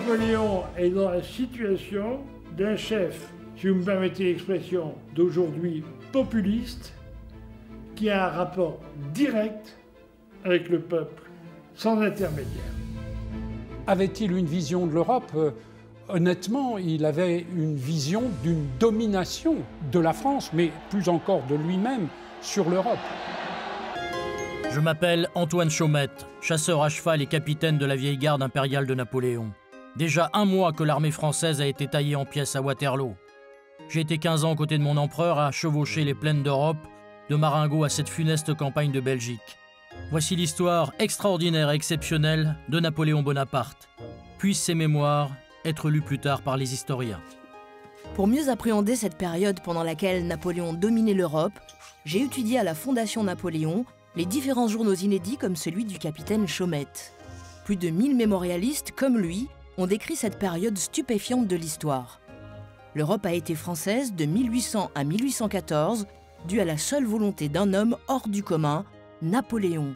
Napoléon est dans la situation d'un chef, si vous me permettez l'expression d'aujourd'hui, populiste, qui a un rapport direct avec le peuple, sans intermédiaire. Avait-il une vision de l'Europe ? Honnêtement, il avait une vision d'une domination de la France, mais plus encore de lui-même, sur l'Europe. Je m'appelle Antoine Chaumette, chasseur à cheval et capitaine de la vieille garde impériale de Napoléon. Déjà 1 mois que l'armée française a été taillée en pièces à Waterloo. J'ai été 15 ans aux côtés de mon empereur à chevaucher les plaines d'Europe, de Marengo à cette funeste campagne de Belgique. Voici l'histoire extraordinaire et exceptionnelle de Napoléon Bonaparte. Puissent ses mémoires être lues plus tard par les historiens. Pour mieux appréhender cette période pendant laquelle Napoléon dominait l'Europe, j'ai étudié à la Fondation Napoléon les différents journaux inédits comme celui du capitaine Chaumette. Plus de 1000 mémorialistes, comme lui, ont décrit cette période stupéfiante de l'histoire. L'Europe a été française de 1800 à 1814, due à la seule volonté d'un homme hors du commun, Napoléon.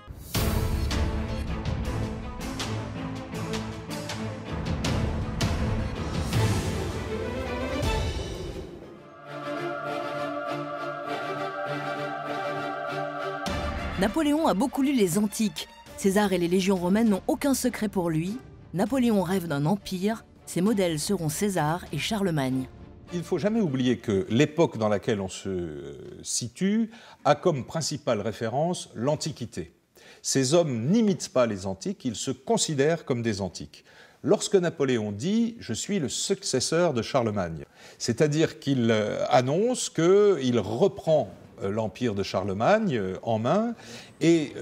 Napoléon a beaucoup lu les antiques. César et les légions romaines n'ont aucun secret pour lui. Napoléon rêve d'un empire. Ses modèles seront César et Charlemagne. Il ne faut jamais oublier que l'époque dans laquelle on se situe a comme principale référence l'Antiquité. Ces hommes n'imitent pas les antiques, ils se considèrent comme des antiques. Lorsque Napoléon dit « je suis le successeur de Charlemagne », c'est-à-dire qu'il annonce qu'il reprend l'empire de Charlemagne en main et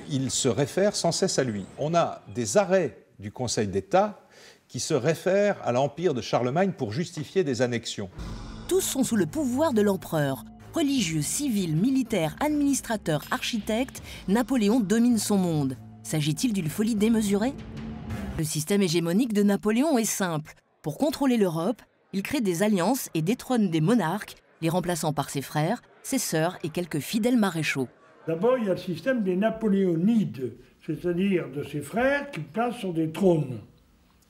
il se réfère sans cesse à lui. On a des arrêts du Conseil d'État qui se réfèrent à l'empire de Charlemagne pour justifier des annexions. Tous sont sous le pouvoir de l'empereur. Religieux, civils, militaires, administrateurs, architectes, Napoléon domine son monde. S'agit-il d'une folie démesurée? Le système hégémonique de Napoléon est simple. Pour contrôler l'Europe, il crée des alliances et détrône des monarques, les remplaçant par ses frères, ses sœurs et quelques fidèles maréchaux. D'abord, il y a le système des Napoléonides, c'est-à-dire de ses frères qui placent sur des trônes.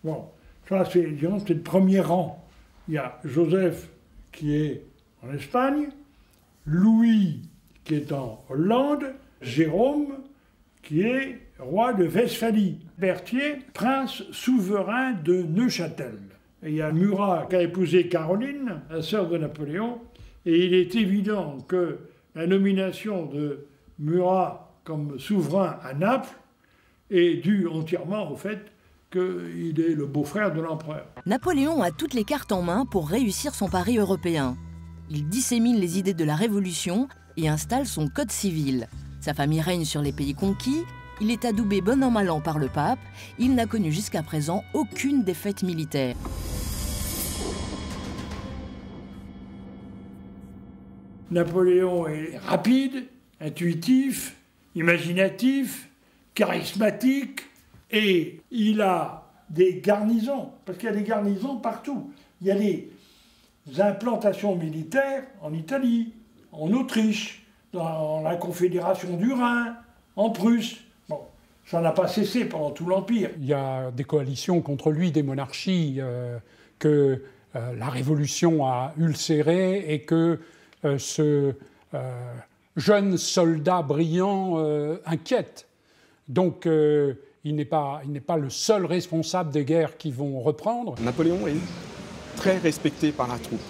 Bon, ça c'est le premier rang. Il y a Joseph qui est en Espagne, Louis qui est en Hollande, Jérôme qui est roi de Westphalie, Berthier, prince souverain de Neuchâtel. Et il y a Murat qui a épousé Caroline, la sœur de Napoléon, et il est évident que la nomination de Murat comme souverain à Naples est due entièrement au fait qu'il est le beau-frère de l'empereur. Napoléon a toutes les cartes en main pour réussir son pari européen. Il dissémine les idées de la Révolution et installe son code civil. Sa famille règne sur les pays conquis, il est adoubé bon an mal an par le pape, il n'a connu jusqu'à présent aucune défaite militaire. Napoléon est rapide, intuitif, imaginatif, charismatique, et il a des garnisons, parce qu'il y a des garnisons partout. Il y a des implantations militaires en Italie, en Autriche, dans la Confédération du Rhin, en Prusse. Bon, ça n'a pas cessé pendant tout l'Empire. Il y a des coalitions contre lui, des monarchies que la Révolution a ulcérées et que ce jeune soldat brillant inquiète. Donc il n'est pas le seul responsable des guerres qui vont reprendre. Napoléon est très respecté par la troupe.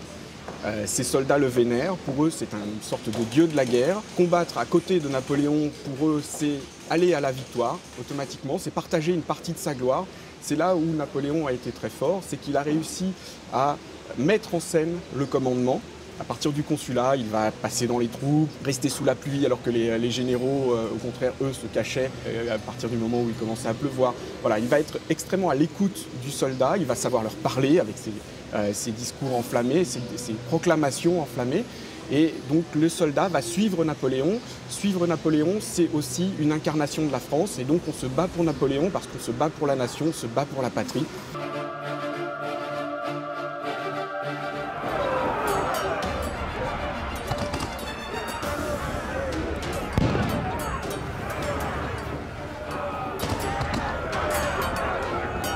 Ces soldats le vénèrent, pour eux c'est une sorte de dieu de la guerre. Combattre à côté de Napoléon, pour eux c'est aller à la victoire automatiquement, c'est partager une partie de sa gloire. C'est là où Napoléon a été très fort, c'est qu'il a réussi à mettre en scène le commandement. À partir du consulat, il va passer dans les troupes, rester sous la pluie alors que les généraux, au contraire, eux, se cachaient à partir du moment où il commençait à pleuvoir. Voilà, il va être extrêmement à l'écoute du soldat, il va savoir leur parler avec ses discours enflammés, ses proclamations enflammées. Et donc le soldat va suivre Napoléon. Suivre Napoléon, c'est aussi une incarnation de la France. Et donc on se bat pour Napoléon parce qu'on se bat pour la nation, on se bat pour la patrie.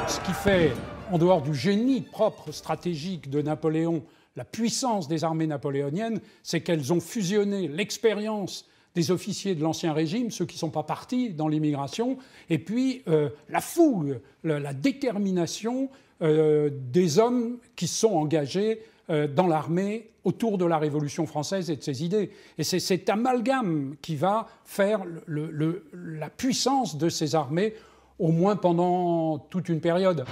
Ce qui fait en dehors du génie propre stratégique de Napoléon, la puissance des armées napoléoniennes, c'est qu'elles ont fusionné l'expérience des officiers de l'Ancien Régime, ceux qui ne sont pas partis dans l'immigration, et puis la fougue, la détermination des hommes qui se sont engagés dans l'armée autour de la Révolution française et de ses idées. Et c'est cet amalgame qui va faire la puissance de ces armées, au moins pendant toute une période.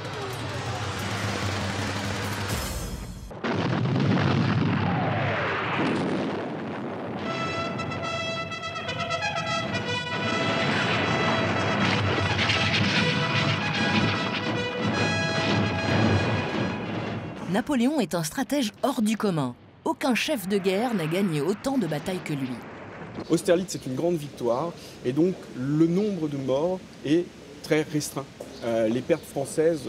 Napoléon est un stratège hors du commun. Aucun chef de guerre n'a gagné autant de batailles que lui. Austerlitz, c'est une grande victoire, et donc le nombre de morts est très restreint. Les pertes françaises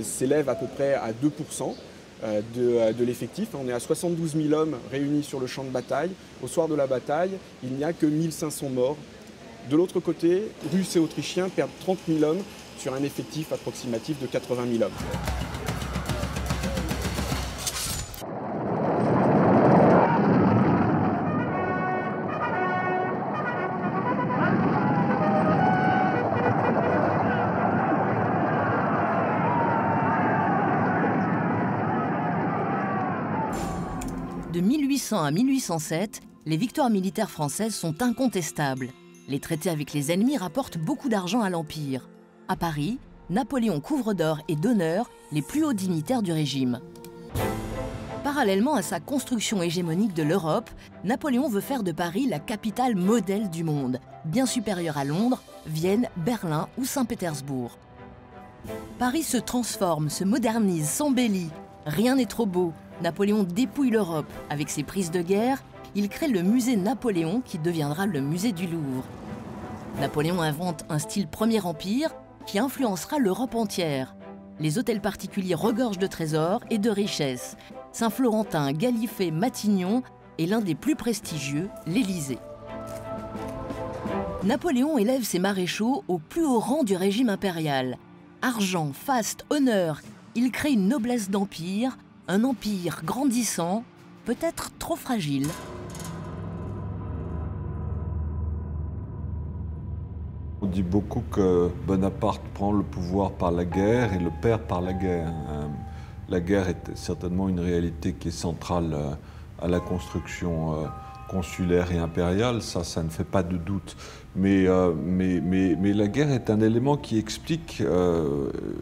s'élèvent à peu près à 2% de l'effectif. On est à 72 000 hommes réunis sur le champ de bataille. Au soir de la bataille, il n'y a que 1500 morts. De l'autre côté, Russes et Autrichiens perdent 30 000 hommes sur un effectif approximatif de 80 000 hommes. De 1800 à 1807, les victoires militaires françaises sont incontestables. Les traités avec les ennemis rapportent beaucoup d'argent à l'Empire. À Paris, Napoléon couvre d'or et d'honneur les plus hauts dignitaires du régime. Parallèlement à sa construction hégémonique de l'Europe, Napoléon veut faire de Paris la capitale modèle du monde, bien supérieure à Londres, Vienne, Berlin ou Saint-Pétersbourg. Paris se transforme, se modernise, s'embellit. Rien n'est trop beau. Napoléon dépouille l'Europe. Avec ses prises de guerre, il crée le musée Napoléon qui deviendra le musée du Louvre. Napoléon invente un style Premier Empire qui influencera l'Europe entière. Les hôtels particuliers regorgent de trésors et de richesses. Saint-Florentin, Gallifet, Matignon et l'un des plus prestigieux, l'Élysée. Napoléon élève ses maréchaux au plus haut rang du régime impérial. Argent, faste, honneur, il crée une noblesse d'empire, un empire grandissant, peut-être trop fragile. On dit beaucoup que Bonaparte prend le pouvoir par la guerre et le perd par la guerre. La guerre est certainement une réalité qui est centrale à la construction consulaire et impériale, ça ne fait pas de doute. Mais la guerre est un élément qui explique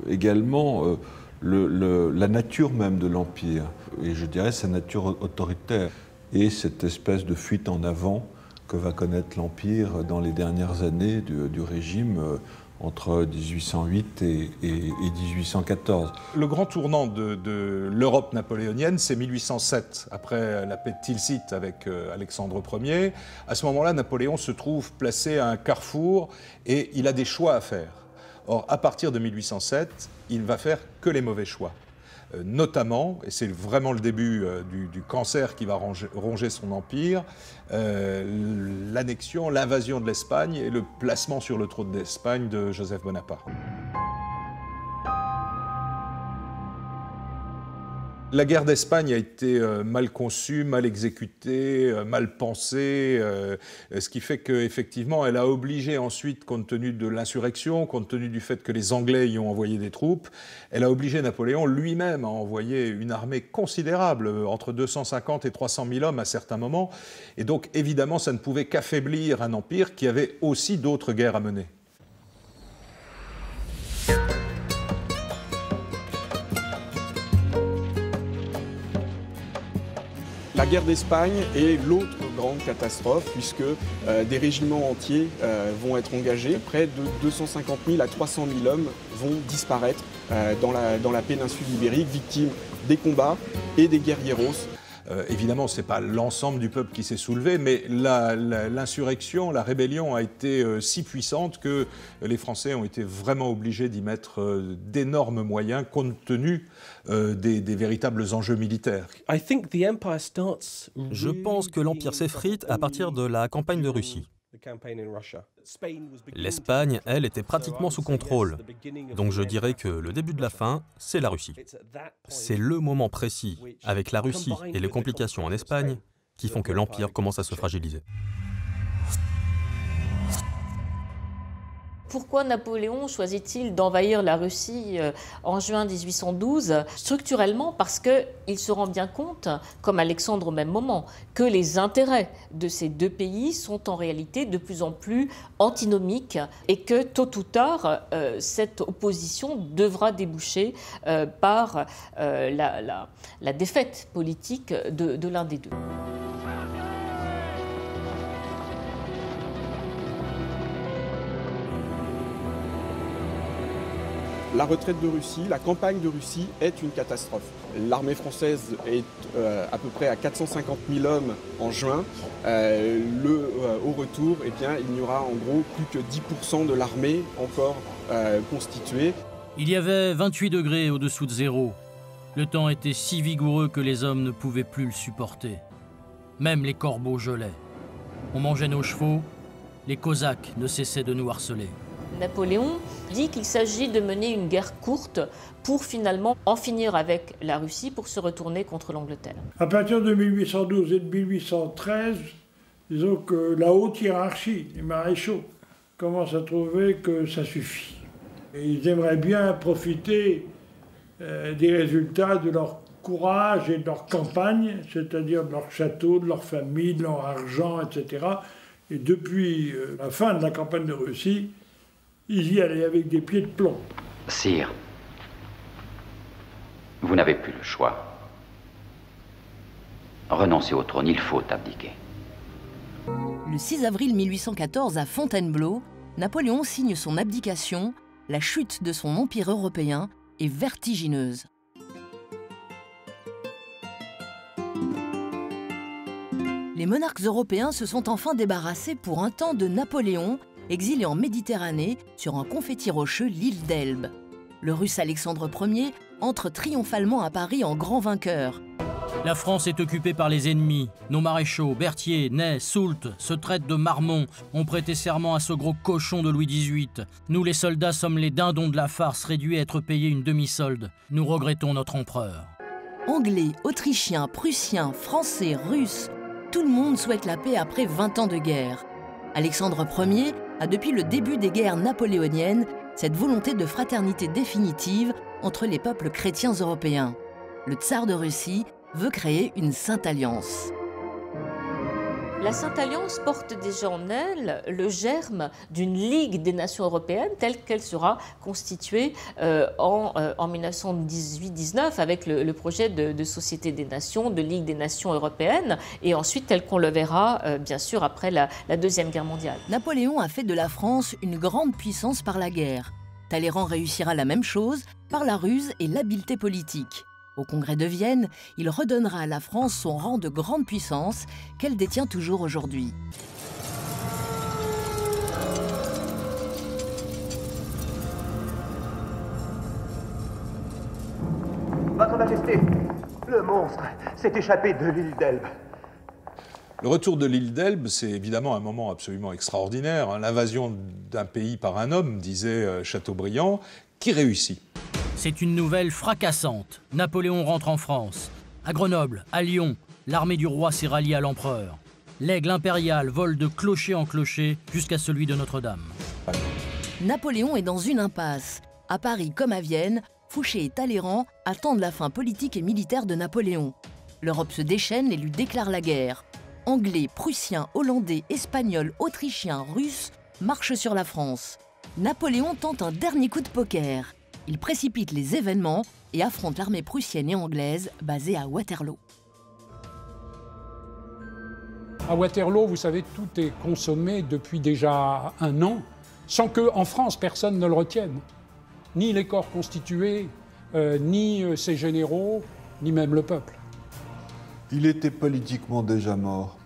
également la nature même de l'Empire, et je dirais sa nature autoritaire, et cette espèce de fuite en avant que va connaître l'Empire dans les dernières années du régime entre 1808 et 1814. Le grand tournant de l'Europe napoléonienne, c'est 1807, après la paix de Tilsit avec Alexandre Ier. À ce moment-là, Napoléon se trouve placé à un carrefour et il a des choix à faire. Or, à partir de 1807, il va faire que les mauvais choix. Notamment, et c'est vraiment le début du cancer qui va ronger son empire, l'annexion, l'invasion de l'Espagne et le placement sur le trône d'Espagne de Joseph Bonaparte. La guerre d'Espagne a été mal conçue, mal exécutée, mal pensée, ce qui fait qu'effectivement, elle a obligé ensuite, compte tenu de l'insurrection, compte tenu du fait que les Anglais y ont envoyé des troupes, elle a obligé Napoléon lui-même à envoyer une armée considérable, entre 250 et 300 000 hommes à certains moments. Et donc, évidemment, ça ne pouvait qu'affaiblir un empire qui avait aussi d'autres guerres à mener. La guerre d'Espagne est l'autre grande catastrophe puisque des régiments entiers vont être engagés. Près de 250 000 à 300 000 hommes vont disparaître dans la péninsule ibérique, victimes des combats et des guerrieros. Évidemment, ce n'est pas l'ensemble du peuple qui s'est soulevé, mais l'insurrection, la rébellion a été si puissante que les Français ont été vraiment obligés d'y mettre d'énormes moyens compte tenu des véritables enjeux militaires. Je pense que l'Empire s'effrite à partir de la campagne de Russie. L'Espagne, elle, était pratiquement sous contrôle. Donc je dirais que le début de la fin, c'est la Russie. C'est le moment précis, avec la Russie et les complications en Espagne, qui font que l'Empire commence à se fragiliser. Pourquoi Napoléon choisit-il d'envahir la Russie en juin 1812 ? Structurellement, parce qu'il se rend bien compte, comme Alexandre au même moment, que les intérêts de ces deux pays sont en réalité de plus en plus antinomiques et que tôt ou tard, cette opposition devra déboucher par la défaite politique de l'un des deux. La retraite de Russie, la campagne de Russie est une catastrophe. L'armée française est à peu près à 450 000 hommes en juin. Au retour, eh bien, il n'y aura en gros plus que 10% de l'armée encore constituée. Il y avait 28 degrés au-dessous de zéro. Le temps était si vigoureux que les hommes ne pouvaient plus le supporter. Même les corbeaux gelaient. On mangeait nos chevaux, les Cosaques ne cessaient de nous harceler. Napoléon dit qu'il s'agit de mener une guerre courte pour finalement en finir avec la Russie pour se retourner contre l'Angleterre. À partir de 1812 et de 1813, disons que la haute hiérarchie, les maréchaux, commencent à trouver que ça suffit. Et ils aimeraient bien profiter des résultats de leur courage et de leur campagne, c'est-à-dire de leur château, de leur famille, de leur argent, etc. Et depuis la fin de la campagne de Russie, ils y allaient avec des pieds de plomb. Sire, vous n'avez plus le choix. Renoncez au trône, il faut abdiquer. Le 6 avril 1814, à Fontainebleau, Napoléon signe son abdication. La chute de son empire européen est vertigineuse. Les monarques européens se sont enfin débarrassés pour un temps de Napoléon, exilé en Méditerranée sur un confetti rocheux, l'île d'Elbe. Le Russe Alexandre Ier entre triomphalement à Paris en grand vainqueur. La France est occupée par les ennemis. Nos maréchaux, Berthier, Ney, Soult, se traitent de marmons, ont prêté serment à ce gros cochon de Louis XVIII. Nous, les soldats, sommes les dindons de la farce, réduits à être payés une demi-solde. Nous regrettons notre empereur. Anglais, Autrichiens, Prussiens, Français, Russes, tout le monde souhaite la paix après 20 ans de guerre. Alexandre Ier a depuis le début des guerres napoléoniennes cette volonté de fraternité définitive entre les peuples chrétiens européens. Le tsar de Russie veut créer une Sainte Alliance. La Sainte Alliance porte déjà en elle le germe d'une Ligue des Nations européennes telle qu'elle sera constituée en 1918-19 avec le projet de Société des Nations, de Ligue des Nations européennes, et ensuite tel qu'on le verra bien sûr après la Deuxième Guerre mondiale. Napoléon a fait de la France une grande puissance par la guerre. Talleyrand réussira la même chose par la ruse et l'habileté politique. Au Congrès de Vienne, il redonnera à la France son rang de grande puissance qu'elle détient toujours aujourd'hui. Votre Majesté, le monstre s'est échappé de l'île d'Elbe. Le retour de l'île d'Elbe, c'est évidemment un moment absolument extraordinaire. Hein. L'invasion d'un pays par un homme, disait Chateaubriand, qui réussit. C'est une nouvelle fracassante. Napoléon rentre en France. À Grenoble, à Lyon, l'armée du roi s'est ralliée à l'empereur. L'aigle impérial vole de clocher en clocher jusqu'à celui de Notre-Dame. Napoléon est dans une impasse. À Paris comme à Vienne, Fouché et Talleyrand attendent la fin politique et militaire de Napoléon. L'Europe se déchaîne et lui déclare la guerre. Anglais, Prussiens, Hollandais, Espagnols, Autrichiens, Russes marchent sur la France. Napoléon tente un dernier coup de poker. Il précipite les événements et affronte l'armée prussienne et anglaise basée à Waterloo. À Waterloo, vous savez, tout est consommé depuis déjà un an, sans qu'en France, personne ne le retienne. Ni les corps constitués, ni ses généraux, ni même le peuple. Il était politiquement déjà mort.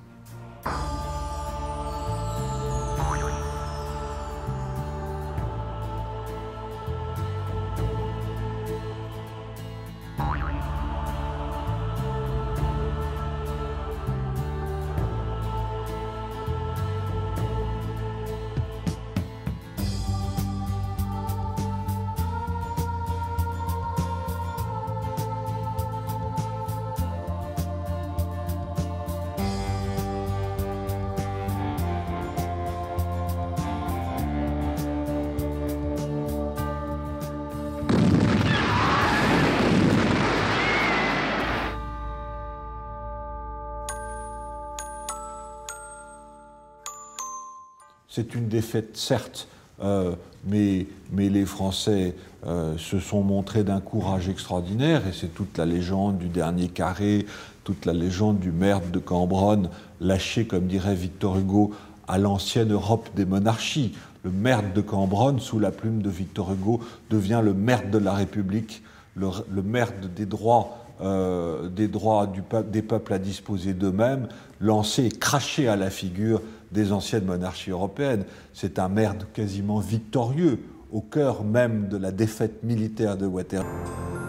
C'est une défaite, certes, mais les Français se sont montrés d'un courage extraordinaire, et c'est toute la légende du dernier carré, toute la légende du merde de Cambronne, lâché, comme dirait Victor Hugo, à l'ancienne Europe des monarchies. Le merde de Cambronne, sous la plume de Victor Hugo, devient le merde de la République, le merde des droits des peuples à disposer d'eux-mêmes, lancé et craché à la figure des anciennes monarchies européennes. C'est un merde quasiment victorieux, au cœur même de la défaite militaire de Waterloo.